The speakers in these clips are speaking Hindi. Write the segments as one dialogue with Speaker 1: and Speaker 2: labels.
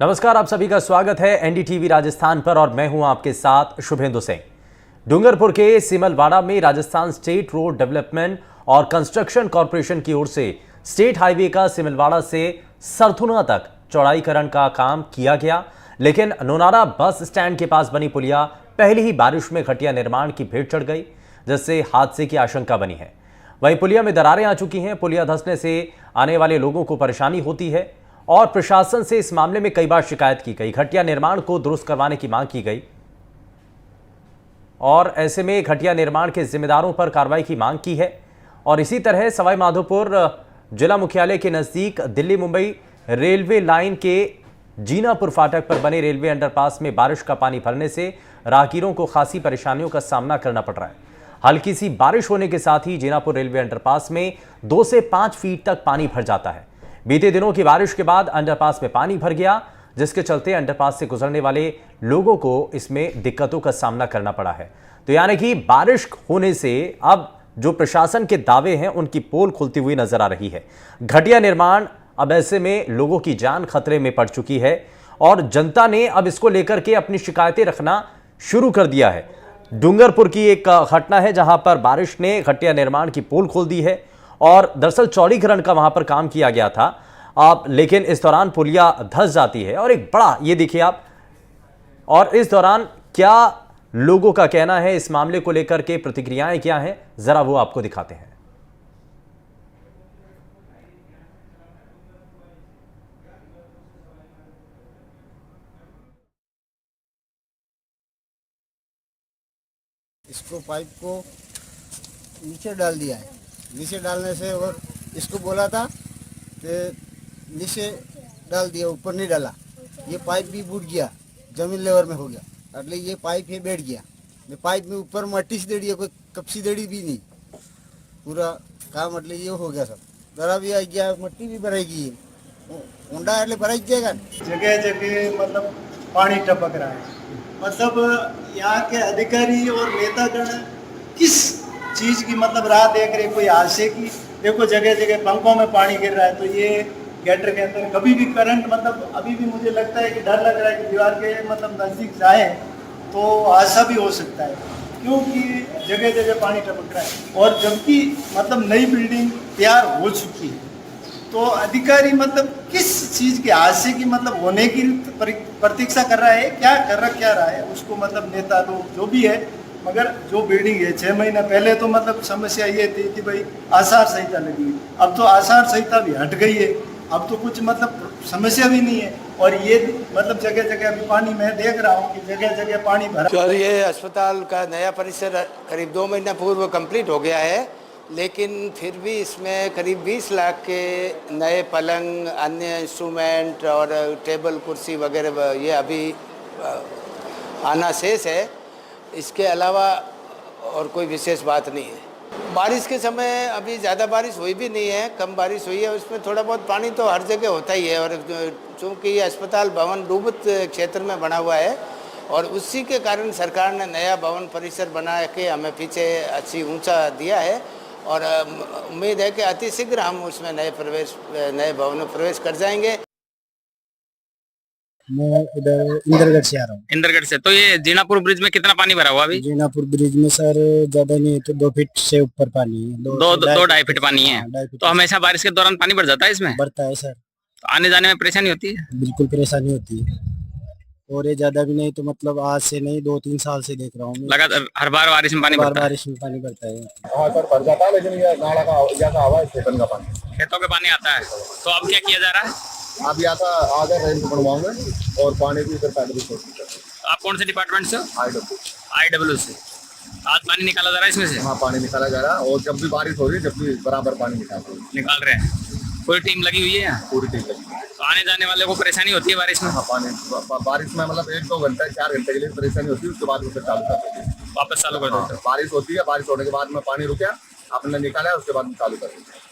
Speaker 1: नमस्कार, आप सभी का स्वागत है एनडीटीवी राजस्थान पर और मैं हूं आपके साथ शुभेंदु सिंह। डूंगरपुर के सिमलवाड़ा में राजस्थान स्टेट रोड डेवलपमेंट और कंस्ट्रक्शन कॉरपोरेशन की ओर से स्टेट हाईवे का सिमलवाड़ा से सरथुना तक चौड़ाईकरण का काम किया गया, लेकिन नोनारा बस स्टैंड के पास बनी पुलिया पहली ही बारिश में घटिया निर्माण की भेंट चढ़ गई, जिससे हादसे की आशंका बनी है। वहीं पुलिया में दरारें आ चुकी हैं। पुलिया धंसने से आने वाले लोगों को परेशानी होती है और प्रशासन से इस मामले में कई बार शिकायत की गई। घटिया निर्माण को दुरुस्त करवाने की मांग की गई और ऐसे में घटिया निर्माण के जिम्मेदारों पर कार्रवाई की मांग की है। और इसी तरह सवाई माधोपुर जिला मुख्यालय के नजदीक दिल्ली मुंबई रेलवे लाइन के जीनापुर फाटक पर बने रेलवे अंडरपास में बारिश का पानी भरने से राहगीरों को खासी परेशानियों का सामना करना पड़ रहा है। हल्की सी बारिश होने के साथ ही जीनापुर रेलवे अंडरपास में 2 से 5 फीट तक पानी भर जाता है। बीते दिनों की बारिश के बाद अंडरपास में पानी भर गया, जिसके चलते अंडरपास से गुजरने वाले लोगों को इसमें दिक्कतों का सामना करना पड़ा है। तो यानी कि बारिश होने से अब जो प्रशासन के दावे हैं उनकी पोल खुलती हुई नजर आ रही है। घटिया निर्माण अब ऐसे में लोगों की जान खतरे में पड़ चुकी है और जनता ने अब इसको लेकर के अपनी शिकायतें रखना शुरू कर दिया है। डूंगरपुर की एक घटना है जहां पर बारिश ने घटिया निर्माण की पोल खोल दी है और दरअसल चौड़ीकरण का वहां पर काम किया गया था, लेकिन इस दौरान पुलिया धंस जाती है और एक बड़ा, ये देखिए आप, और इस दौरान क्या लोगों का कहना है इस मामले को लेकर के, प्रतिक्रियाएं क्या हैं, जरा वो आपको दिखाते हैं।
Speaker 2: इसको पाइप को नीचे डाल दिया है। नीचे डालने से और इसको बोला था कि नीचे डाल दिया, ऊपर नहीं डाला। ये पाइप भी बूट गया, जमीन लेवल में हो गया, એટલે ये पाइप ही बैठ गया। ये पाइप में ऊपर मट्टी से दड़ी है, कोई कपसी दड़ी भी नहीं, पूरा काम એટલે ये हो गया। सब दरा भी आ गया, मट्टी भी भराई ऊंडा એટલે भराई जाएगा।
Speaker 3: जगह जगह मतलब पानी टपक रहा है। मतलब यहाँ के अधिकारी और नेतागण किस चीज की मतलब राह देख रहे, कोई हादसे की। देखो जगह जगह पंखों में पानी गिर रहा है, तो ये गटर के अंदर कभी भी करंट, मतलब अभी भी मुझे लगता है कि डर लग रहा है कि दीवार के मतलब नजदीक जाए तो हादसा भी हो सकता है, क्योंकि जगह जगह पानी टपक रहा है। और जबकि मतलब नई बिल्डिंग तैयार हो चुकी है, तो अधिकारी मतलब किस चीज के हादसे की मतलब होने की प्रतीक्षा कर रहा है, क्या रहा है उसको, मतलब नेता लोग जो भी है। मगर जो बिल्डिंग है 6 महीना पहले तो मतलब समस्या ये थी कि भाई आचार संहिता लगी है, अब तो आचार संहिता भी हट गई है, अब तो कुछ मतलब समस्या भी नहीं है। और ये मतलब जगह जगह अभी पानी, मैं देख रहा हूँ कि जगह जगह पानी भरा।
Speaker 4: और ये अस्पताल का नया परिसर करीब 2 महीना पूर्व कंप्लीट हो गया है, लेकिन फिर भी इसमें करीब 20 लाख के नए पलंग, अन्य इंस्ट्रूमेंट और टेबल कुर्सी वगैरह ये अभी आना शेष है। इसके अलावा और कोई विशेष बात नहीं है। बारिश के समय अभी ज़्यादा बारिश हुई भी नहीं है, कम बारिश हुई है, उसमें थोड़ा बहुत पानी तो हर जगह होता ही है। और चूँकि ये अस्पताल भवन डूबित क्षेत्र में बना हुआ है और उसी के कारण सरकार ने नया भवन परिसर बना के हमें पीछे अच्छी ऊंचा दिया है और उम्मीद है कि अति शीघ्र हम उसमें नए भवन में प्रवेश कर जाएंगे।
Speaker 2: मैं इधर इंदरगढ़ से आ रहा हूँ।
Speaker 5: इंदरगढ़ से। तो ये जीनापुर ब्रिज में कितना पानी भरा हुआ अभी?
Speaker 2: जीनापुर ब्रिज में सर ज्यादा नहीं है, तो 2 फीट से ऊपर पानी है।
Speaker 5: 2-2.5 फीट पानी है।
Speaker 2: 2.5 फीट
Speaker 5: तो हमेशा बारिश के दौरान पानी बढ़ जाता है इसमें?
Speaker 2: बढ़ता है सर।
Speaker 5: तो आने जाने में परेशानी होती है?
Speaker 2: बिल्कुल परेशानी होती है। और ये ज्यादा भी नहीं, तो मतलब आज से नहीं, 2-3 साल से देख रहा हूँ मैं।
Speaker 5: लगातार हर बार बारिश में पानी बढ़ता है?
Speaker 2: बारिश में पानी बढ़ता है।
Speaker 6: हाँ सर, भर जाता है, लेकिन ये नाला का ज्यादा हवा है, खेतन का पानी,
Speaker 5: खेतों के पानी आता है। तो अब क्या किया जा रहा है?
Speaker 6: अब यहाँ का आगे रेल को बनवाऊंगे और पानी भी इधर पैदल कोशिश करते।
Speaker 5: आप कौन से डिपार्टमेंट से?
Speaker 6: IW
Speaker 5: से। आज पानी निकाला जा रहा है इसमें से?
Speaker 6: हाँ, पानी निकाला जा रहा है और जब भी बारिश हो रही है, जब भी बराबर पानी
Speaker 5: निकाल रहे हैं। पूरी टीम लगी हुई है यहाँ?
Speaker 6: पूरी टीम लगी।
Speaker 5: तो आने जाने वाले को परेशानी होती है बारिश में?
Speaker 6: हाँ, बारिश में मतलब 1-2 घंटे 4 घंटे के लिए परेशानी होती है, उसके बाद उसे चालू कर देते हैं,
Speaker 5: वापस चालू कर देते हैं।
Speaker 6: बारिश होती है, बारिश होने के बाद में पानी रुका, आपने निकाला, उसके बाद चालू कर देते हैं।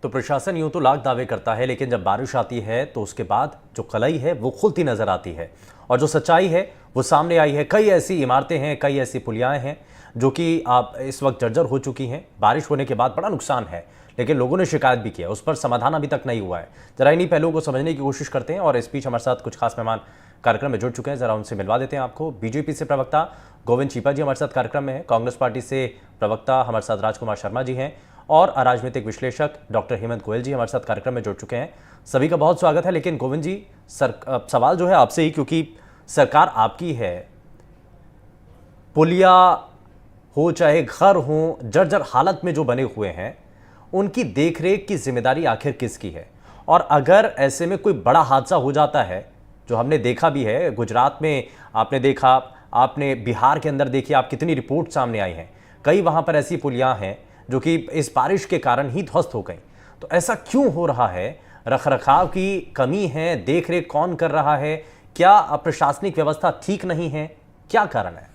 Speaker 1: तो प्रशासन यूं तो लाख दावे करता है, लेकिन जब बारिश आती है तो उसके बाद जो कलई है वो खुलती नजर आती है और जो सच्चाई है वो सामने आई है। कई ऐसी इमारतें हैं, कई ऐसी पुलियाएं हैं जो कि आप इस वक्त जर्जर हो चुकी हैं। बारिश होने के बाद बड़ा नुकसान है, लेकिन लोगों ने शिकायत भी किया, उस पर समाधान अभी तक नहीं हुआ है। जरा इन्हीं पहलुओं को समझने की कोशिश करते हैं और इस बीच हमारे साथ कुछ खास मेहमान कार्यक्रम में जुड़ चुके हैं, जरा उनसे मिलवा देते हैं आपको। बीजेपी से प्रवक्ता गोविंद चीपा जी हमारे साथ कार्यक्रम में हैं, कांग्रेस पार्टी से प्रवक्ता हमारे साथ राजकुमार शर्मा जी हैं और राजनीतिक विश्लेषक डॉक्टर हेमंत गोयल जी हमारे साथ कार्यक्रम में जुड़ चुके हैं। सभी का बहुत स्वागत है। लेकिन गोविंद जी, सवाल जो है आपसे ही, क्योंकि सरकार आपकी है, पुलिया हो चाहे घर हो, जर्जर हालत में जो बने हुए हैं, उनकी देखरेख की जिम्मेदारी आखिर किसकी है? और अगर ऐसे में कोई बड़ा हादसा हो जाता है, जो हमने देखा भी है, गुजरात में आपने देखा, आपने बिहार के अंदर देखी, आप कितनी रिपोर्ट सामने आई हैं, कई वहां पर ऐसी पुलियां हैं जो कि इस बारिश के कारण ही ध्वस्त हो गई। तो ऐसा क्यों हो रहा है? रखरखाव की कमी है? देखरेख कौन कर रहा है? क्या प्रशासनिक व्यवस्था ठीक नहीं है? क्या कारण है?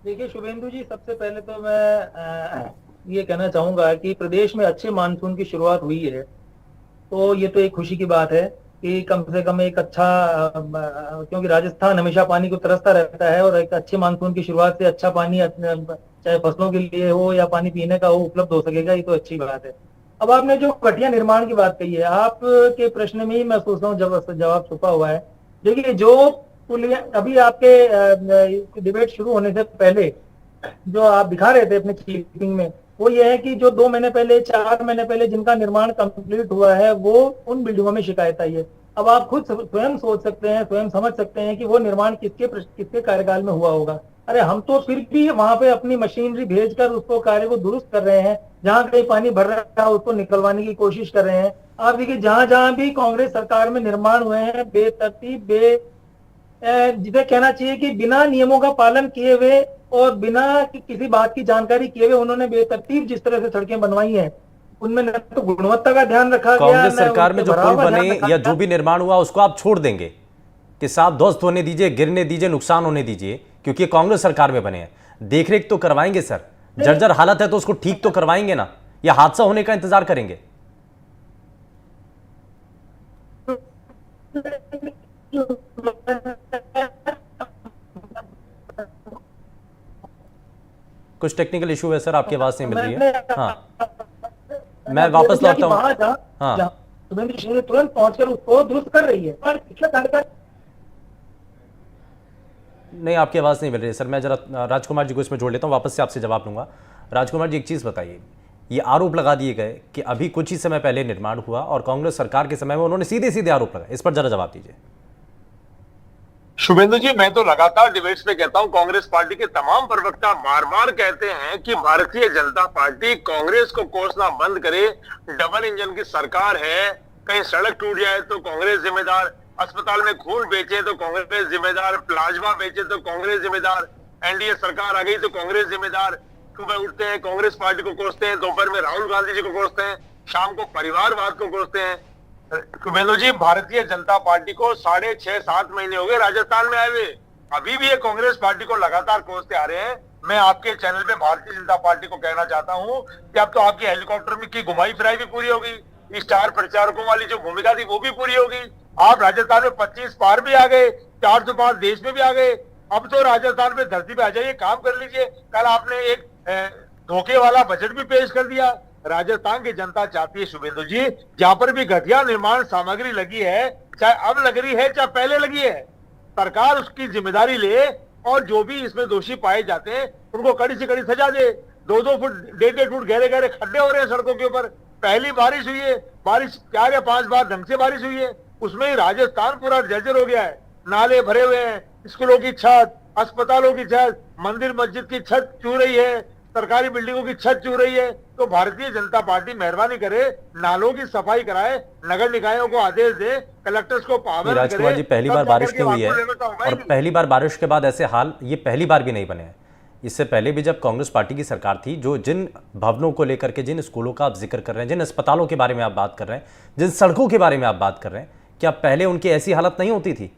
Speaker 7: देखिए शुभेंदु जी, सबसे पहले तो मैं ये कहना चाहूंगा कि प्रदेश में अच्छे मानसून की शुरुआत हुई है, तो ये तो एक खुशी की बात है कि कम से कम एक अच्छा, क्योंकि राजस्थान हमेशा पानी को तरसता रहता है और एक अच्छे मानसून की शुरुआत से अच्छा पानी, चाहे फसलों के लिए हो या पानी पीने का हो, उपलब्ध हो सकेगा, ये तो अच्छी बात है। अब आपने जो घटिया निर्माण की बात कही है, आपके प्रश्न में ही मैं सोचता हूँ जवाब छुपा हुआ है। देखिए, जो पुलिया अभी आपके डिबेट शुरू होने से पहले जो आप दिखा रहे थे अपने क्लिपिंग में, वो ये है कि जो 2 महीने पहले, 4 महीने पहले जिनका निर्माण कंप्लीट हुआ है, वो उन बिल्डिंगों में शिकायत आई है। अब आप खुद स्वयं सोच सकते हैं, स्वयं समझ सकते हैं कि वो निर्माण किसके कार्यकाल में हुआ होगा। अरे हम तो फिर भी वहां पे अपनी मशीनरी भेजकर उसको कार्य को दुरुस्त कर रहे हैं, जहां कहीं पानी भर रहा है उसको निकलवाने की कोशिश कर रहे हैं। आप देखिए, जहां जहां भी कांग्रेस सरकार में निर्माण हुए हैं, बेतरतीब, जिसे कहना चाहिए कि बिना नियमों का पालन किए हुए और बिना किसी बात की जानकारी किए हुए उन्होंने बेतरतीब जिस तरह से सड़कें बनवाई हैं, उनमें न तो गुणवत्ता का ध्यान रखा गया।
Speaker 1: कांग्रेस सरकार में जो पुल बने या जो भी निर्माण हुआ, उसको आप छोड़ देंगे कि साहब ध्वस्त होने दीजिए, गिरने दीजिए, नुकसान होने दीजिए, क्योंकि कांग्रेस सरकार में बने हैं। देखरेख तो करवाएंगे सर, जर्जर हालत है तो उसको ठीक तो करवाएंगे ना, या हादसा होने का इंतजार करेंगे? कुछ टेक्निकल इशू है सर, आपकी आवाज नहीं मिल रही है। हाँ, मैं वापस लौटता हूँ। हाँ,
Speaker 7: तुरंत पहुंचकर उसको दुरुस्त कर रही है, पर
Speaker 1: नहीं, आपकी आवाज नहीं मिल रही है सर। मैं जरा राजकुमार जी को इसमें जोड़ लेता हूँ, वापस से आपसे जवाब लूंगा। राजकुमार जी, एक चीज बताइए, ये आरोप लगा दिए गए कि अभी कुछ ही समय पहले निर्माण हुआ और कांग्रेस सरकार के समय में उन्होंने सीधे सीधे आरोप लगाए, इस पर जरा जवाब दीजिए।
Speaker 8: शुभेंदु जी, मैं तो लगातार डिबेट्स में कहता हूं, कांग्रेस पार्टी के तमाम प्रवक्ता बार बार कहते हैं कि भारतीय जनता पार्टी कांग्रेस को कोसना बंद करे। डबल इंजन की सरकार है, कहीं सड़क टूट जाए तो कांग्रेस जिम्मेदार, अस्पताल में खून बेचे तो कांग्रेस जिम्मेदार, प्लाज्मा बेचे तो कांग्रेस जिम्मेदार, एनडीए सरकार आ गई तो कांग्रेस जिम्मेदार। सुबह उठते हैं कांग्रेस पार्टी को कोसते हैं, दोपहर में राहुल गांधी जी को कोसते हैं, शाम को परिवारवाद को कोसते हैं। शुभेंदु जी, भारतीय जनता पार्टी को 6.5-7 महीने हो गए राजस्थान में आए हुए, अभी भी ये कांग्रेस पार्टी को लगातार कोसते आ रहे हैं। मैं आपके चैनल पे भारतीय जनता पार्टी को कहना चाहता हूं कि अब तो आपकी हेलीकॉप्टर में की घुमाई फिराई भी पूरी होगी, स्टार प्रचारकों वाली जो भूमिका थी वो भी पूरी होगी। आप राजस्थान में 25 पार भी आ गए, 400 पार देश में भी आ गए, अब तो राजस्थान में धरती पे आ जाइए, काम कर लीजिए। कल आपने एक धोखे वाला बजट भी पेश कर दिया। राजस्थान की जनता चाहती है शुभेंदु जी, जहां पर भी घटिया निर्माण सामग्री लगी है, चाहे अब लग रही है चाहे पहले लगी है, सरकार उसकी जिम्मेदारी ले और जो भी इसमें दोषी पाए जाते हैं उनको कड़ी से कड़ी सजा दे। 2-2 फुट 1.5 फुट गहरे गहरे खड्डे हो रहे हैं सड़कों के ऊपर। पहली बारिश हुई है, बारिश 4 या 5 बार ढंग से बारिश हुई है, उसमें ही राजस्थान पूरा जर्जर हो गया है। नाले भरे हुए हैं, स्कूलों की छत, अस्पतालों की छत, मंदिर मस्जिद की छत चू रही है, सरकारी बिल्डिंगों की छत चू रही है। तो भारतीय जनता पार्टी मेहरबानी करे, नालों की सफाई कराए, नगर निकायों को आदेश दे, कलेक्टर्स को पाबंद करे।
Speaker 1: राजकुमार जी, पहली बार बारिश नहीं हुई है और पहली बार बारिश के बाद ऐसे हाल ये पहली बार भी नहीं बने हैं। इससे पहले भी जब कांग्रेस पार्टी की सरकार थी, जो जिन भवनों को लेकर के, जिन स्कूलों का आप जिक्र कर रहे हैं, जिन अस्पतालों के बारे में आप बात कर रहे हैं, जिन सड़कों के बारे में आप बात कर रहे हैं, क्या पहले उनकी ऐसी हालत नहीं होती थी?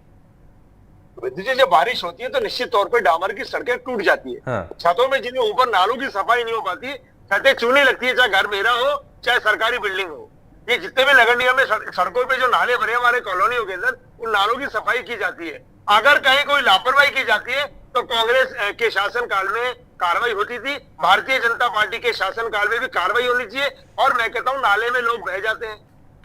Speaker 8: जब बारिश होती है तो निश्चित तौर पर डामर की सड़कें टूट जाती है।
Speaker 1: हाँ।
Speaker 8: छतों में जिनमें ऊपर नालों की सफाई नहीं हो पाती, छतें चूने लगती है, चाहे घर मेरा हो चाहे सरकारी बिल्डिंग हो। ये जितने भी नगर निगम में सड़कों पे जो नाले भरे हमारे कॉलोनियों के अंदर, उन नालों की सफाई की जाती है। अगर कहीं कोई लापरवाही की जाती है तो कांग्रेस के शासन काल में कार्रवाई होती थी। भारतीय जनता पार्टी के शासनकाल में भी कार्रवाई होनी चाहिए। और मैं कहता हूं, नाले में लोग बह जाते हैं,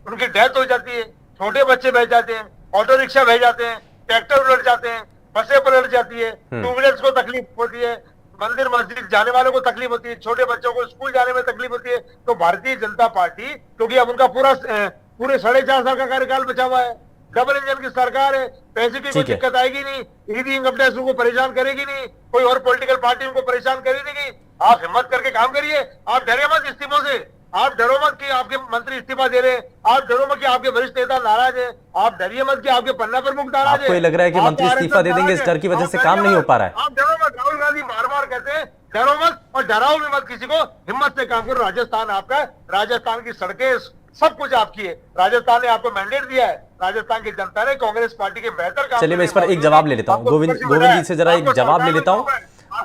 Speaker 8: उनकी डेथ हो जाती है, छोटे बच्चे बह जाते हैं, ऑटो रिक्शा बह जाते हैं, ट्रैक्टर उलट जाते हैं, बसें पलट जाती है, टू व्हीलर्स को तकलीफ होती है, मंदिर मस्जिद जाने वालों को तकलीफ होती है, छोटे बच्चों को स्कूल जाने में तकलीफ होती है। तो भारतीय जनता पार्टी, क्योंकि अब उनका पूरे 4.5 साल का कार्यकाल बचा हुआ है, डबल इंजन की सरकार है, पैसे की कोई दिक्कत आएगी नहीं, ईडी इनकम टैक्स उनको परेशान करेगी नहीं, कोई और पॉलिटिकल पार्टी उनको परेशान करेगी नहीं। आप हिम्मत करके काम करिए, आप डरे मत इस्तीफों से, आप डरो मत कि आपके मंत्री इस्तीफा दे रहे हैं, आप डरो मत कि आपके वरिष्ठ नेता नाराज है, आप डरिए मत कि आपके पन्ना प्रमुख नाराज है।
Speaker 1: आपको ये लग रहा है कि मंत्री इस्तीफा दे देंगे, इस डर की वजह से काम नहीं हो पा रहा है?
Speaker 8: आप डरो मत, राहुल गांधी बार बार कहते हैं डरो मत, और डराओ भी मत किसी को, हिम्मत से काम करो। राजस्थान आपका है, राजस्थान की सड़कें सब कुछ आपकी है, राजस्थान ने आपको मैंडेट दिया है, राजस्थान की जनता ने कांग्रेस पार्टी के बेहतर काम।
Speaker 1: चलिए मैं इस पर एक जवाब ले लेता हूँ, गोविंद जी से जरा एक जवाब ले लेता हूँ,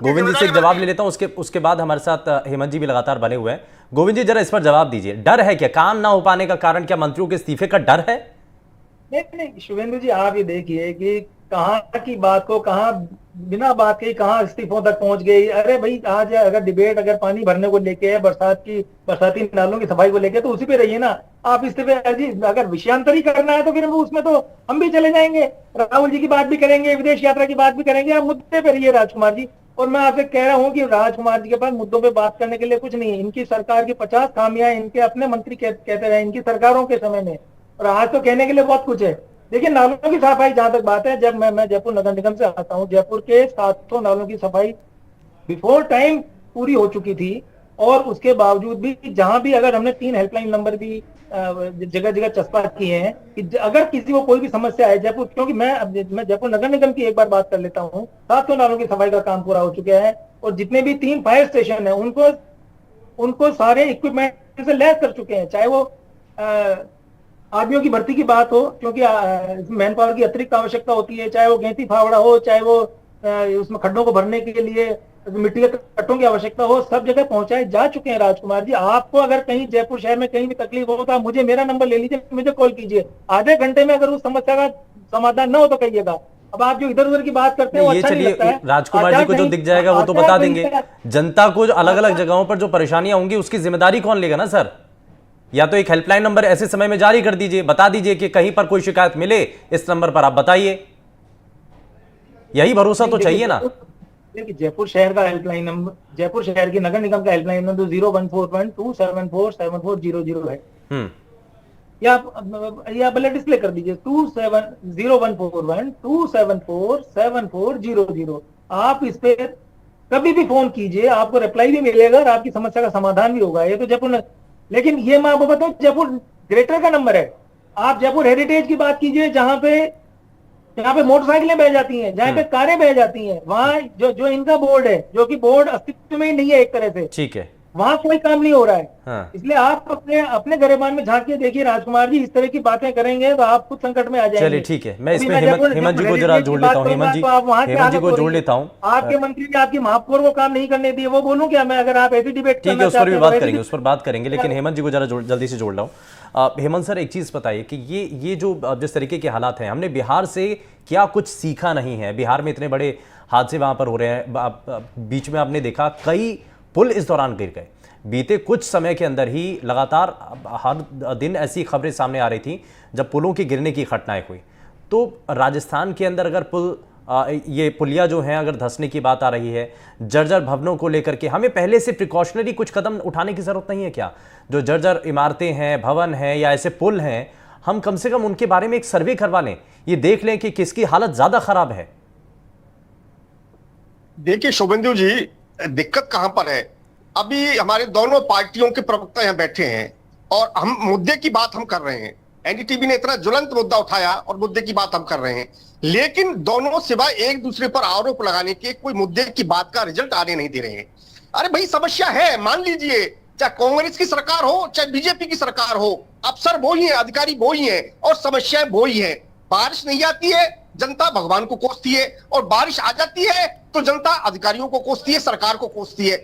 Speaker 1: गोविंद जी से एक जवाब ले लेता हूँ, उसके बाद हमारे साथ हेमंत जी भी लगातार बने हुए हैं। गोविंद जी जरा इस पर जवाब दीजिए, डर है क्या? काम ना हो पाने का कारण क्या मंत्रियों के इस्तीफे का डर है?
Speaker 7: नहीं शुभेंदु जी, आप ये देखिए कि कहाँ की बात को कहाँ बिना बात के कहाँ इस्तीफों तक पहुंच गई। अरे भाई, आज अगर डिबेट अगर पानी भरने को लेके है, बरसाती नालों की सफाई को लेके, तो उसी पे रहिए ना। आप इस्तीफे अगर विषयांतर ही करना है तो फिर उसमें तो हम भी चले जाएंगे, राहुल जी की बात भी करेंगे, विदेश यात्रा की बात भी करेंगे। आप मुद्दे पे रहिए राजकुमार जी। और मैं आपसे कह रहा हूं कि राजकुमार जी के पास मुद्दों पे बात करने के लिए कुछ नहीं है। इनकी सरकार की 50 खामियां इनके अपने मंत्री कहते रहे इनकी सरकारों के समय में, और आज तो कहने के लिए बहुत कुछ है। देखिए, नालों की सफाई जहां तक बात है, जब मैं जयपुर नगर निगम से आता हूं, जयपुर के 700 नालों की सफाई बिफोर टाइम पूरी हो चुकी थी। और उसके बावजूद भी जहां भी अगर हमने 3 हेल्पलाइन नंबर भी जगह जगह चस्पा किए हैं कि अगर किसी को कोई भी समस्या है जयपुर, क्योंकि मैं जयपुर नगर निगम की एक बार बात कर लेता हूँ, 700 नालों की सफाई का काम पूरा हो चुका है। और जितने भी 3 फायर स्टेशन है उनको सारे इक्विपमेंट से लैस कर चुके हैं। चाहे वो आदमियों की भर्ती की बात हो, क्योंकि मैन पावर की अतिरिक्त आवश्यकता होती है, चाहे वो गैंती फावड़ा हो, चाहे वो उसमें खड्डों को भरने के लिए मिट्टी के कट्टों की आवश्यकता हो, सब जगह पहुंचाए जा चुके हैं। राजकुमार जी, आपको अगर कहीं जयपुर शहर में कहीं भी तकलीफ हो तो आप मुझे मेरा नंबर ले लीजिए, मुझे कॉल कीजिए। आधे घंटे में अगर उस समस्या का समाधान न हो तो कहिएगा। अब आप जो इधर उधर की बात करते हैं वो अच्छा नहीं लगता है।
Speaker 1: राजकुमार जी को जो दिख जाएगा वो तो बता देंगे। जनता को अलग अलग जगहों पर जो परेशानियां होंगी उसकी जिम्मेदारी कौन लेगा ना सर? या तो एक हेल्पलाइन नंबर ऐसे समय में जारी कर दीजिए, बता दीजिए कि कहीं पर कोई शिकायत मिले इस नंबर पर आप बताइए, यही भरोसा तो चाहिए ना।
Speaker 7: देखिए, जयपुर शहर का हेल्पलाइन नंबर, जयपुर शहर की नगर निगम का हेल्पलाइन नंबर 01412744000 है। या भले डिस्प्ले कर दीजिए 01412744000। आप इस पे कभी भी फोन कीजिए, आपको रिप्लाई भी मिलेगा और आपकी समस्या का समाधान भी होगा। ये तो जयपुर, लेकिन ये मैं आपको बताऊं, जयपुर ग्रेटर का नंबर है। आप जयपुर हेरिटेज की बात कीजिए, जहां पे मोटरसाइकिलें बह जाती हैं, जहां पे कारें बह जाती हैं, वहां जो इनका बोर्ड है, जो कि बोर्ड अस्तित्व में ही नहीं है एक तरह से,
Speaker 1: ठीक है,
Speaker 7: वहां कोई काम नहीं हो रहा है।
Speaker 1: हाँ।
Speaker 7: इसलिए आप अपने गरेबान में झांक के देखिए राजकुमार जी, इस तरह की बातें करेंगे तो आप खुद संकट में आ जाएंगे।
Speaker 1: चलिए ठीक है, मैं इसमें हेमंत जी को जरा जोड़ लेता हूँ। हेमंत जी को जोड़ लेता हूँ।
Speaker 7: आपके मंत्री ने आपकी महापौर को काम नहीं करने दिए, वो बोलूं क्या मैं? अगर आप ऐसी डिबेट
Speaker 1: ठीक है, उस पर भी बात करेंगे, उस पर बात करेंगे, लेकिन हेमंत जी को जरा जल्दी से जोड़ रहा हूँ। हेमंत सर, एक चीज बताइए कि ये जो जिस तरीके के हालात हैं, हमने बिहार से क्या कुछ सीखा नहीं है? बिहार में इतने बड़े हादसे वहां पर हो रहे हैं, बीच में आपने देखा कई पुल इस दौरान गिर गए। बीते कुछ समय के अंदर ही लगातार हर दिन ऐसी खबरें सामने आ रही थी जब पुलों के गिरने की घटनाएं हुई। तो राजस्थान के अंदर अगर ये पुलिया जो हैं अगर धंसने की बात आ रही है, जर्जर भवनों को लेकर के हमें पहले से प्रिकॉशनरी कुछ कदम उठाने की जरूरत नहीं है क्या? जो जर्जर इमारतें हैं, भवन हैं या ऐसे पुल हैं, हम कम से कम उनके बारे में एक सर्वे करवा लें, ये देख लें कि किसकी हालत ज्यादा खराब है।
Speaker 6: देखिए शुभेंदु जी, दिक्कत कहां पर है? अभी हमारे दोनों पार्टियों के प्रवक्ता यहाँ बैठे हैं और हम मुद्दे की बात हम कर रहे हैं। एनडीटीवी ने इतना ज्वलंत मुद्दा उठाया और मुद्दे की बात हम कर रहे हैं, लेकिन दोनों सिवाय एक दूसरे पर आरोप लगाने के कोई मुद्दे की बात का रिजल्ट आने नहीं दे रहे हैं। अरे भाई, समस्या है, मान लीजिए, चाहे कांग्रेस की सरकार हो चाहे बीजेपी की सरकार हो, अफसर वो ही है, अधिकारी वो ही है और समस्याएं वो ही है। बारिश नहीं आती है, जनता भगवान को कोसती है, और बारिश आ जाती है तो जनता अधिकारियों को कोसती है, सरकार को कोसती है।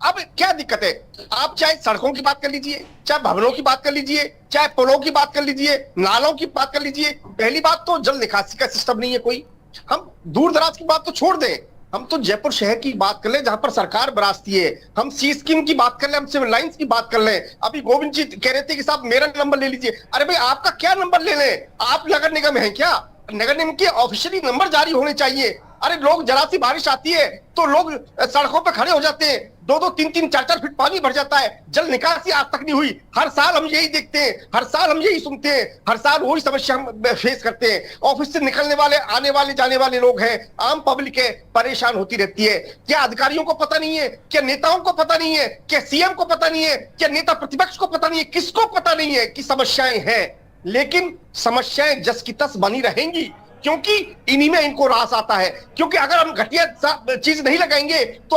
Speaker 6: अब क्या दिक्कत है? आप चाहे सड़कों की बात कर लीजिए, चाहे भवनों की बात कर लीजिए, चाहे पुलों की बात कर लीजिए, नालों की बात कर लीजिए। पहली बात तो जल निकासी का सिस्टम नहीं है कोई। हम दूर दराज की बात तो छोड़ दें, हम तो जयपुर शहर की बात कर ले जहां पर सरकार बरासती है, हम सी स्कीम की बात कर ले, हम सिविल लाइंस की बात कर ले। अभी गोविंद जी कह रहे थे कि साहब मेरा नंबर ले लीजिए। अरे भाई आपका क्या नंबर ले लें, आप नगर निगम है क्या? नगर निगम के ऑफिशियली नंबर जारी होने चाहिए। अरे लोग जरा सी बारिश आती है तो लोग सड़कों पे खड़े हो जाते हैं, 2-2, 3-3, 4-4 फीट पानी भर जाता है, जल निकासी आज तक नहीं हुई। हर साल हम यही देखते हैं, हर साल हम यही सुनते हैं, हर साल वही समस्या हम फेस करते हैं। ऑफिस से निकलने वाले, आने वाले, जाने वाले लोग हैं, आम पब्लिक है, परेशान होती रहती है। क्या अधिकारियों को पता नहीं है? क्या नेताओं को पता नहीं है? क्या सीएम को पता नहीं है? क्या नेता प्रतिपक्ष को पता नहीं है? किसको पता नहीं है कि समस्याएं हैं? लेकिन समस्याएं जस की तस बनी रहेंगी, क्योंकि इन्हीं में इनको रास आता है। क्योंकि अगर हम घटिया चीज नहीं लगाएंगे तो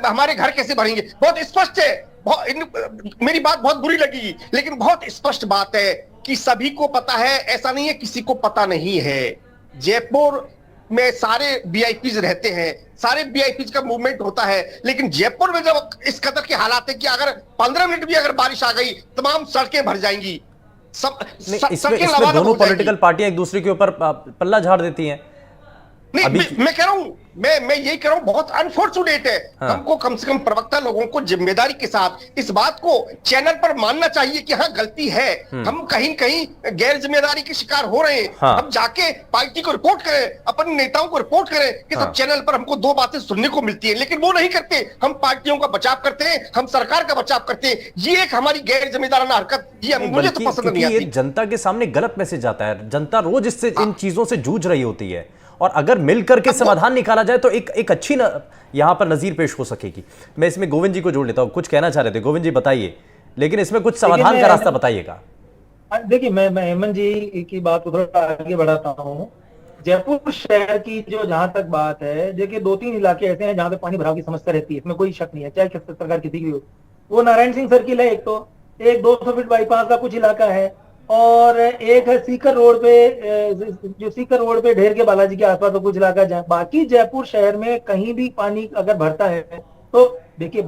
Speaker 6: हमारे घर कैसे भरेंगे? बहुत स्पष्ट है। मेरी बात बहुत बुरी लगेगी, लेकिन बहुत स्पष्ट बात है कि सभी को पता है, ऐसा नहीं है किसी को पता नहीं है। जयपुर में सारे वीआईपीज रहते हैं, सारे वीआईपीज का मूवमेंट होता है, लेकिन जयपुर में जब इस कदर के हालात है कि अगर 15 मिनट भी अगर बारिश आ गई, तमाम सड़कें भर जाएंगी।
Speaker 1: इसमें दोनों पॉलिटिकल पार्टियां एक दूसरे के ऊपर पल्ला झाड़ देती हैं।
Speaker 6: नहीं, मैं कह रहा हूं, मैं यही कह रहा हूं, बहुत अनफॉर्चुनेट है। हाँ। हमको कम से कम प्रवक्ता लोगों को जिम्मेदारी के साथ इस बात को चैनल पर मानना चाहिए कि हाँ गलती है, हम कहीं कहीं गैर जिम्मेदारी के शिकार हो रहे हैं। हाँ। हम जाके पार्टी को रिपोर्ट करें, अपने नेताओं को रिपोर्ट करें कि सब चैनल पर हमको 2 बातें सुनने को मिलती है, लेकिन वो नहीं करते। हम पार्टियों का बचाव करते हैं, हम सरकार का बचाव करते हैं। ये एक हमारी गैर जिम्मेदाराना हरकत, ये मुझे तो पसंद नहीं आती।
Speaker 1: जनता के सामने गलत मैसेज आता है, जनता रोज इससे इन चीजों से जूझ रही होती है, और अगर मिलकर के समाधान निकाला जाए तो एक अच्छी यहां पर नजीर पेश हो सकेगी। मैं इसमें गोविंद जी को जोड़ लेता हूं, कुछ कहना चाह रहे थे गोविंद जी, बताइए, लेकिन इसमें कुछ समाधान का रास्ता बताइएगा।
Speaker 7: देखिए, मैं हेमंत जी की बात को थोड़ा आगे बढ़ाता हूँ। जयपुर शहर की जो जहां तक बात है, देखिए 2-3 इलाके ऐसे हैं जहां पे पानी भराव की समस्या रहती है, इसमें कोई शक नहीं है, चाहे सरकार किसी की हो। वो नारायण सिंह सर्किल है, एक 200 फीट बाईपास का कुछ इलाका है, और एक है सीकर रोड पे, जो सीकर रोड पे ढेर के बालाजी के आसपास तो कुछ इलाका। बाकी जयपुर शहर में कहीं भी पानी अगर भरता है तो देखिए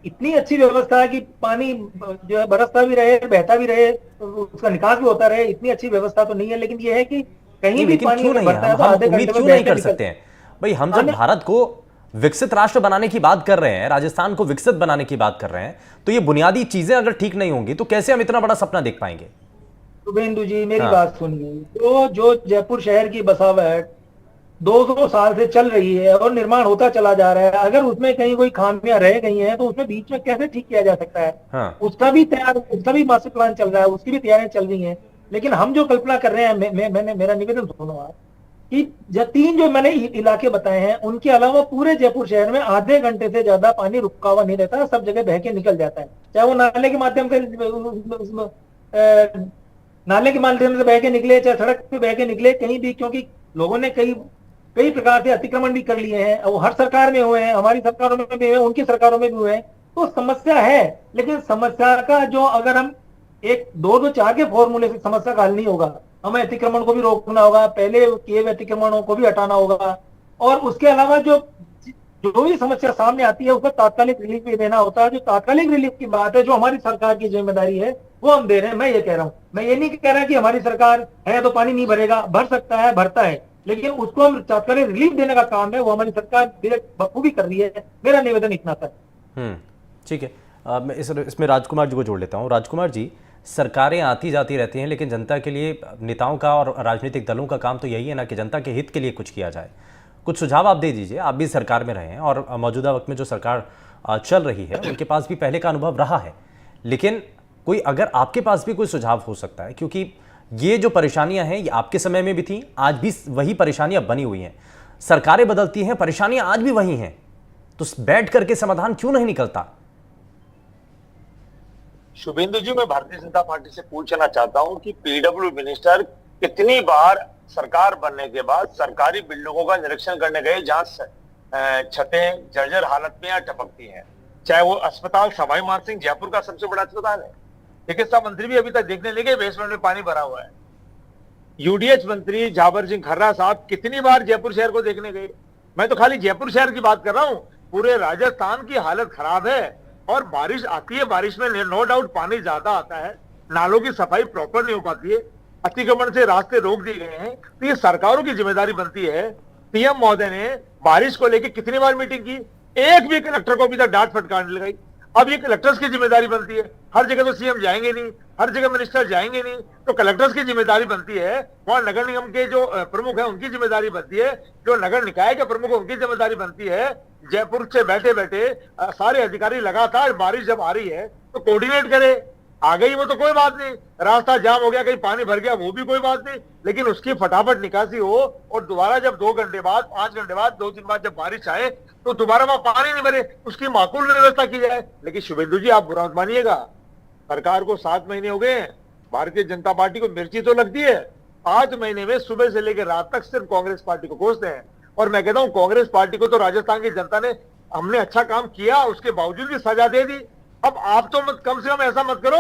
Speaker 7: इतनी अच्छी व्यवस्था है कि पानी जो है बरसता भी रहे, बहता भी रहे, उसका निकास भी होता रहे, इतनी अच्छी व्यवस्था तो नहीं है। लेकिन ये है कि कहीं भी पानी भरता है तो आधे घंटे में
Speaker 1: नहीं कर सकते हैं भाई। हम जब भारत को विकसित राष्ट्र बनाने की बात कर रहे हैं, राजस्थान को विकसित बनाने की बात कर रहे हैं, तो ये बुनियादी चीजें अगर ठीक नहीं होंगी तो कैसे हम इतना बड़ा सपना देख पाएंगे?
Speaker 7: शुभेंदु जी मेरी बात सुनिए, तो जो जयपुर शहर की बसावट 200 साल से चल रही है और निर्माण होता चला जा रहा है, अगर उसमें कहीं कोई खामियां रह गई हैं तो उसमें बीच में कैसे ठीक किया जा सकता है? हाँ। उसका भी मास्टर प्लान चल रहा है, उसकी भी तैयारियां चल रही हैं। लेकिन हम जो कल्पना कर रहे हैं, मैंने मेरा निवेदन सुनो आप, कि 3 जो मैंने इलाके बताए हैं उनके अलावा पूरे जयपुर शहर में आधे घंटे से ज्यादा पानी रुका हुआ नहीं रहता, सब जगह बह के निकल जाता है। चाहे वो नाले के माध्यम से बह के निकले, चाहे सड़क पे बह के निकले, कहीं भी, क्योंकि लोगों ने कई प्रकार से अतिक्रमण भी कर लिए हैं। वो हर सरकार में हुए हैं, हमारी सरकारों में भी हुए, उनकी सरकारों में भी हुए हैं। तो समस्या है, लेकिन समस्या का जो अगर हम 1-2-4 के फॉर्मूले से समस्या का हल नहीं होगा। हमें अतिक्रमण को भी रोकना होगा, पहले किए हुए अतिक्रमणों को भी हटाना होगा, और उसके अलावा जो भी समस्या सामने आती है उसका तात्कालिक रिलीफ भी देना होता है। जो तात्कालिक रिलीफ की बात है, जो हमारी सरकार की जिम्मेदारी है, वो हम दे रहे हैं। मैं ये कह रहा हूँ, मैं ये नहीं कह रहा कि हमारी सरकार है तो पानी नहीं भरेगा, भर सकता है, भरता है, लेकिन उसको हम तात्कालिक रिलीफ देने का काम है, वो हमारी सरकार बखूबी कर रही है। मेरा निवेदन इतना था।
Speaker 1: ठीक है, मैं इसमें राजकुमार जी को जोड़ लेता हूँ। राजकुमार जी, सरकारें आती जाती रहती हैं, लेकिन जनता के लिए नेताओं का और राजनीतिक दलों का काम तो यही है ना कि जनता के हित के लिए कुछ किया जाए। कुछ सुझाव आप दे दीजिए, आप भी सरकार में रहे हैं और मौजूदा वक्त में जो सरकार चल रही है उनके पास भी पहले का अनुभव रहा है, लेकिन कोई अगर आपके पास भी कोई सुझाव हो सकता है, क्योंकि ये जो परेशानियां हैं ये आपके समय में भी थी, आज भी वही परेशानियां बनी हुई हैं। सरकारें बदलती हैं, परेशानियां आज भी वही हैं, तो बैठ करके समाधान क्यों नहीं निकलता?
Speaker 8: शुभेंदु जी, मैं भारतीय जनता पार्टी से पूछना चाहता हूं कि पीडब्ल्यू मिनिस्टर कितनी बार सरकार बनने के बाद सरकारी बिल्डिंगों का निरीक्षण करने गए जहां छतें जर्जर हालत में या टपकती हैं? चाहे वो अस्पताल सवाई मानसिंह जयपुर का सबसे बड़ा अस्पताल है, चिकित्सा मंत्री भी अभी तक देखने लगे बेसमेंट में पानी भरा हुआ है। यूडीएच मंत्री झाबर सिंह खर्रा साहब कितनी बार जयपुर शहर को देखने गए? मैं तो खाली जयपुर शहर की बात कर रहा हूं, पूरे राजस्थान की हालत खराब है। और बारिश आती है, बारिश में नो डाउट पानी ज्यादा आता है, नालों की सफाई प्रॉपर नहीं हो पाती है, अतिक्रमण से रास्ते रोक दिए गए हैं। तो ये सरकारों की जिम्मेदारी बनती है पीएम महोदय ने बारिश को लेकर कितनी बार मीटिंग की, एक भी कलेक्टर को अभी तक डांट फटकार नहीं लगाई। अब ये कलेक्टर्स की जिम्मेदारी बनती है, हर जगह तो सीएम जाएंगे नहीं, हर जगह मिनिस्टर जाएंगे नहीं, तो कलेक्टर्स की जिम्मेदारी बनती है, वहां नगर निगम के जो प्रमुख है उनकी जिम्मेदारी बनती है, जो नगर निकाय के प्रमुख है उनकी जिम्मेदारी बनती है। जयपुर से बैठे बैठे सारे अधिकारी लगातार बारिश जब आ रही है तो कोऑर्डिनेट करे। आ गई वो तो कोई बात नहीं, रास्ता जाम हो गया, कहीं पानी भर गया वो भी कोई बात नहीं, लेकिन उसकी फटाफट निकासी हो और दोबारा जब 2 घंटे बाद, 5 घंटे बाद, 2 दिन बाद जब बारिश आए तो दोबारा वहां पानी नहीं भरे, उसकी माकूल व्यवस्था की जाए। लेकिन शुभेंदु जी, आप बुरा मत मानिएगा, सरकार को 7 महीने हो गए हैं, भारतीय जनता पार्टी को मिर्ची तो लगती है। 5 महीने में सुबह से लेकर रात तक सिर्फ कांग्रेस पार्टी को कोसते हैं। और मैं कहता हूं कांग्रेस पार्टी को तो राजस्थान की जनता ने, हमने अच्छा काम किया उसके बावजूद भी सजा दे दी। अब आप तो मत, कम से कम ऐसा मत करो,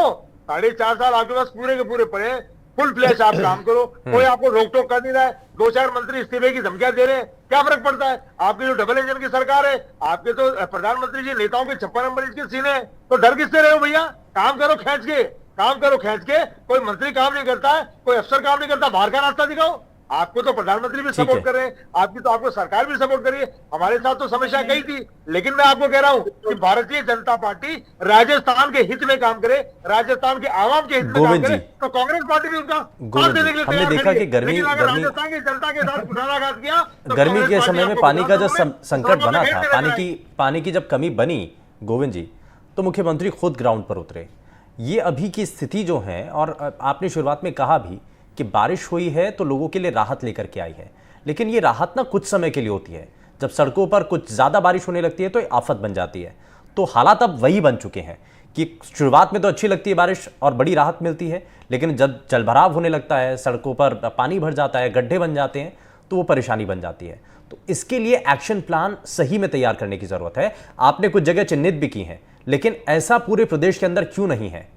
Speaker 8: 4.5 साल आपके पास पूरे के पूरे पड़े, फुल फ्लैश आप काम करो, कोई आपको रोक टोक कर नहीं रहा है। 2-4 मंत्री इस्तीफे की धमकियां दे रहे हैं, क्या फर्क पड़ता है? आपकी जो डबल इंजन की सरकार है, आपके तो प्रधानमंत्री जी नेताओं के 56 नंबर के सीने हैं, तो डर किससे रहे हो भैया? काम करो खींच के, काम करो खींच के। कोई मंत्री काम नहीं करता है, कोई अफसर काम नहीं करता, बाहर का रास्ता दिखाओ। आपको तो प्रधानमंत्री भी सपोर्ट कर रहे हैं, आपको सरकार भी सपोर्ट कर रही है, हमारे साथ तो समस्या कही थी। लेकिन मैं आपको कह रहा हूं कि भारतीय जनता पार्टी राजस्थान के हित में काम करे, राजस्थान के आवाम के हित में काम करे, तो कांग्रेस पार्टी भी उनका साथ देने के लिए
Speaker 1: हमने देखा कि
Speaker 8: राजस्थान की जनता के साथ कुठाराघात किया तो
Speaker 1: गर्मी के समय में पानी का जो संकट बना था, पानी की जब कमी बनी गोविंद जी, तो मुख्यमंत्री खुद ग्राउंड पर उतरे। ये अभी की स्थिति जो है, और आपने शुरुआत में कहा भी कि बारिश हुई है तो लोगों के लिए राहत लेकर के आई है, लेकिन ये राहत ना कुछ समय के लिए होती है। जब सड़कों पर कुछ ज़्यादा बारिश होने लगती है तो ये आफत बन जाती है। तो हालात अब वही बन चुके हैं कि शुरुआत में तो अच्छी लगती है बारिश और बड़ी राहत मिलती है, लेकिन जब जलभराव होने लगता है, सड़कों पर पानी भर जाता है, गड्ढे बन जाते हैं, तो वो परेशानी बन जाती है। तो इसके लिए एक्शन प्लान सही में तैयार करने की ज़रूरत है। आपने कुछ जगह चिन्हित भी की हैं, लेकिन ऐसा पूरे प्रदेश के अंदर क्यों नहीं है?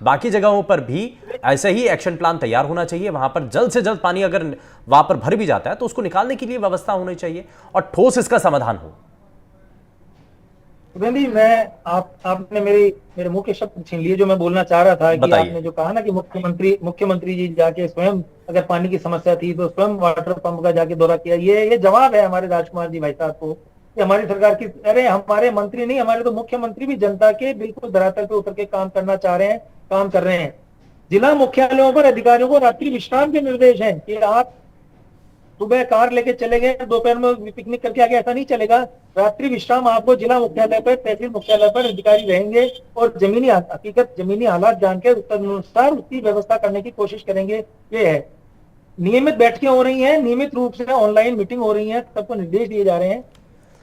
Speaker 1: बाकी जगहों पर भी ऐसा ही एक्शन प्लान तैयार होना चाहिए। वहां पर जल्द से जल्द पानी अगर वहां पर भर भी जाता है तो उसको निकालने के लिए व्यवस्था होनी चाहिए और ठोस इसका समाधान हो।
Speaker 7: मैं आपने मेरे मुंह के शब्द छीन लिए। जो मैं बोलना चाह रहा था कि आपने जो कहा ना कि मुख्यमंत्री जी जाके स्वयं, अगर पानी की समस्या थी तो स्वयं वाटर पंप का जाके दौरा किया, ये जवाब है हमारे राजकुमार जी भाई साहब को। हमारी सरकार की, अरे हमारे मंत्री नहीं, हमारे तो मुख्यमंत्री भी जनता के बिल्कुल धरातल पे उतर के काम करना चाह रहे हैं, काम कर रहे हैं। जिला मुख्यालयों पर अधिकारियों को रात्रि विश्राम के निर्देश हैं कि आप सुबह कार लेके चले गए, दोपहर में पिकनिक करके आगे, ऐसा नहीं चलेगा। रात्रि विश्राम आपको जिला मुख्यालय पर, तहसील मुख्यालय पर अधिकारी रहेंगे और जमीनी हकीकत, जमीनी हालात जानकर उसके अनुसार उसकी व्यवस्था करने की कोशिश करेंगे। ये है, नियमित बैठकें हो रही हैं, नियमित रूप से ऑनलाइन मीटिंग हो रही है, सबको निर्देश दिए जा रहे हैं।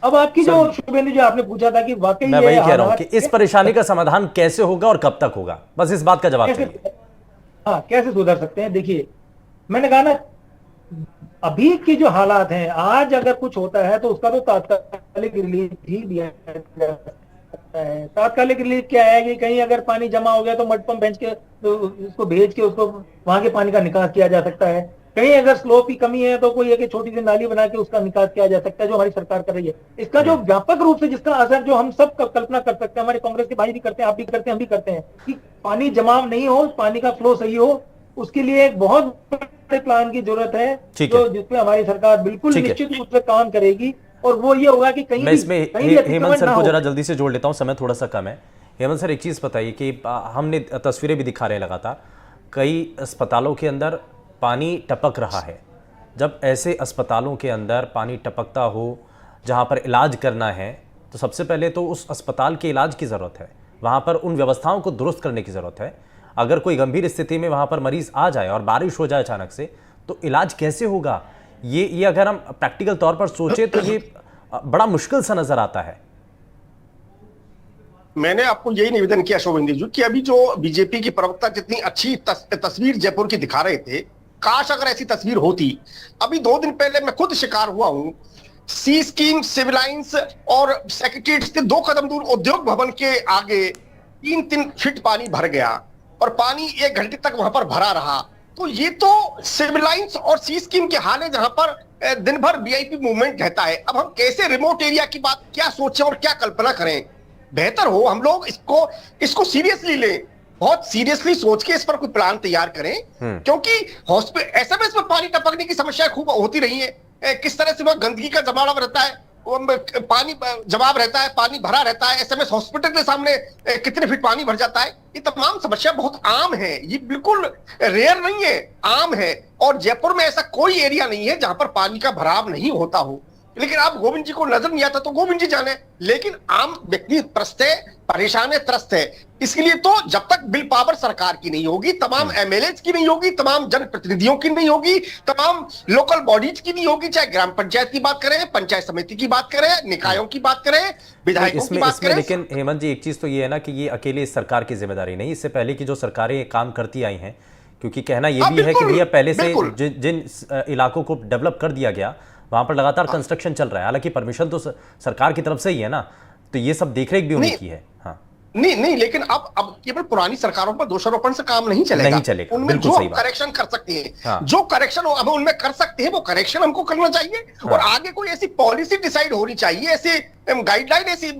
Speaker 7: अब आपकी जो शुभेंदु जी आपने पूछा था कि वाकई
Speaker 1: मैं वही कह रहा हूं कि इस परेशानी का समाधान कैसे होगा और कब तक होगा, बस इस बात का जवाब चाहिए।
Speaker 7: हाँ, कैसे सुधर सकते हैं? देखिए, मैंने कहा ना, अभी की जो हालात हैं, आज अगर कुछ होता है तो उसका तो तात्कालिक रिलीफ ही दिया जा सकता है। तात्कालिक रिलीफ क्या है कि कहीं अगर पानी जमा हो गया तो मड पंप भेज के, तो उसको भेज के उसको वहां के पानी का निकास किया जा सकता है। कहीं अगर स्लोप की कमी है तो कोई एक छोटी सी नाली बना के उसका निकास किया जा सकता है, जो हमारी सरकार कर रही है। इसका जो व्यापक रूप से जिसका असर, जो हम सब कल्पना कर सकते हैं, हमारे कांग्रेस के भाई भी करते हैं, आप भी करते हैं, हम भी करते हैं, कि पानी जमाव नहीं हो, पानी का फ्लो सही हो, उसके लिए एक बहुत बड़े प्लान की जरूरत है, जो जिसपे हमारी सरकार बिल्कुल निश्चित रूप से काम करेगी। और वो ये होगा कि कहीं,
Speaker 1: मैं इसमें हेमंत सर को जरा जल्दी से जोड़ लेता हूं, समय थोड़ा सा कम है। हेमंत सर, एक चीज बताइए कि हमने तस्वीरें भी दिखा रहे हैं लगातार, कई अस्पतालों के अंदर पानी टपक रहा है। जब ऐसे अस्पतालों के अंदर पानी टपकता हो, जहां पर इलाज करना है, तो सबसे पहले तो उस अस्पताल के इलाज की ज़रूरत है, वहां पर उन व्यवस्थाओं को दुरुस्त करने की ज़रूरत है। अगर कोई गंभीर स्थिति में वहां पर मरीज आ जाए और बारिश हो जाए अचानक से, तो इलाज कैसे होगा? ये अगर हम प्रैक्टिकल तौर पर सोचें तो ये बड़ा मुश्किल सा नजर आता है।
Speaker 6: मैंने आपको यही निवेदन किया शोभेंदु जी कि अभी जो बीजेपी की प्रवक्ता जितनी अच्छी तस्वीर जयपुर की दिखा रहे थे, काश अगर ऐसी तस्वीर होती। अभी 2 दिन पहले मैं खुद शिकार हुआ हूं, सी स्कीम, सिविल लाइंस और सेक्रेटरीट से 2 कदम दूर उद्योग भवन के आगे 3-3 फीट पानी भर गया और पानी 1 घंटे तक वहां पर भरा रहा। तो ये तो सिविल लाइंस और सी स्कीम के हाल है, जहां पर दिन भर वीआईपी मूवमेंट रहता है। अब हम कैसे रिमोट एरिया की बात क्या सोचें और क्या कल्पना करें? बेहतर हो हम लोग इसको सीरियसली लें, बहुत सीरियसली सोच के इस पर कोई प्लान तैयार करें, क्योंकि एसएमएस में पानी टपकने की समस्या खूब होती रही है। किस तरह से वह गंदगी का जमावड़ा रहता है, वो पानी जवाब रहता है, पानी भरा रहता है, एसएमएस हॉस्पिटल के सामने कितने फीट पानी भर जाता है। ये तमाम समस्या बहुत आम है, ये बिल्कुल रेयर नहीं है, आम है। और जयपुर में ऐसा कोई एरिया नहीं है जहां पर पानी का भराव नहीं होता हो। लेकिन आप गोविंद जी को नजर नहीं आता तो गोविंद जी जाने, लेकिन आम व्यक्ति त्रस्त है, परेशान है, त्रस्त है। इसके लिए तो जब तक बिल पावर सरकार की नहीं होगी, तमाम एमएलए की नहीं होगी, तमाम जनप्रतिनिधियों की नहीं होगी, तमाम लोकल बॉडीज की नहीं होगी, चाहे ग्राम पंचायत की बात करें, पंचायत समिति की बात करें, निकायों की बात करें, विधायकों की बात करें।
Speaker 1: लेकिन हेमंत जी, एक चीज तो ये है ना कि ये अकेले इस सरकार की जिम्मेदारी नहीं, इससे पहले की जो सरकारें काम करती आई हैं, क्योंकि कहना ये भी है कि भैया पहले से जिन इलाकों को डेवलप कर दिया गया वहां पर लगातार कंस्ट्रक्शन चल रहा है, हालांकि परमिशन तो सरकार की तरफ से ही है ना, तो ये सब देखरेख भी उन्हीं की है। हाँ
Speaker 6: नहीं, लेकिन अब केवल पुरानी सरकारों पर दोषारोपण से काम नहीं चलेगा। उनमें जो करेक्शन कर सकते हैं, हाँ। जो करेक्शन हम उनमें कर सकते हैं वो करेक्शन हमको करना चाहिए। हाँ। और आगे कोई ऐसी पॉलिसी डिसाइड होनी चाहिए, ऐसी गाइडलाइन ऐसी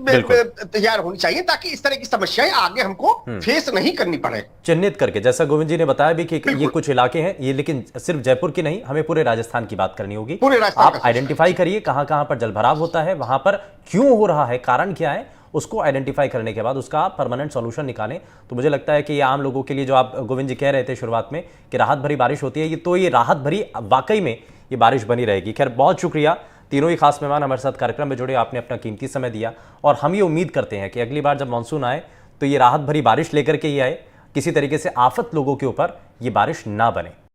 Speaker 6: तैयार होनी चाहिए ताकि इस तरह की समस्याएं आगे हमको फेस नहीं करनी पड़े।
Speaker 1: चिन्हित करके, जैसा गोविंद जी ने बताया भी कि ये कुछ इलाके हैं, ये लेकिन सिर्फ जयपुर की नहीं, हमें पूरे राजस्थान की बात करनी होगी।
Speaker 6: पूरे राजस्थान
Speaker 1: आप आइडेंटिफाई करिए कहां कहां पर जलभराव होता है, वहां पर क्यों हो रहा है, कारण क्या है, उसको आइडेंटिफाई करने के बाद उसका परमानेंट सॉल्यूशन निकालें। तो मुझे लगता है कि ये आम लोगों के लिए, जो आप गोविंद जी कह रहे थे शुरुआत में कि राहत भरी बारिश होती है, ये राहत भरी वाकई में ये बारिश बनी रहेगी। खैर, बहुत शुक्रिया, तीनों ही खास मेहमान हमारे साथ कार्यक्रम में जुड़े, आपने अपना कीमती समय दिया। और हम ये उम्मीद करते हैं कि अगली बार जब मानसून आए तो ये राहत भरी बारिश लेकर के ही आए, किसी तरीके से आफत लोगों के ऊपर ये बारिश ना बने।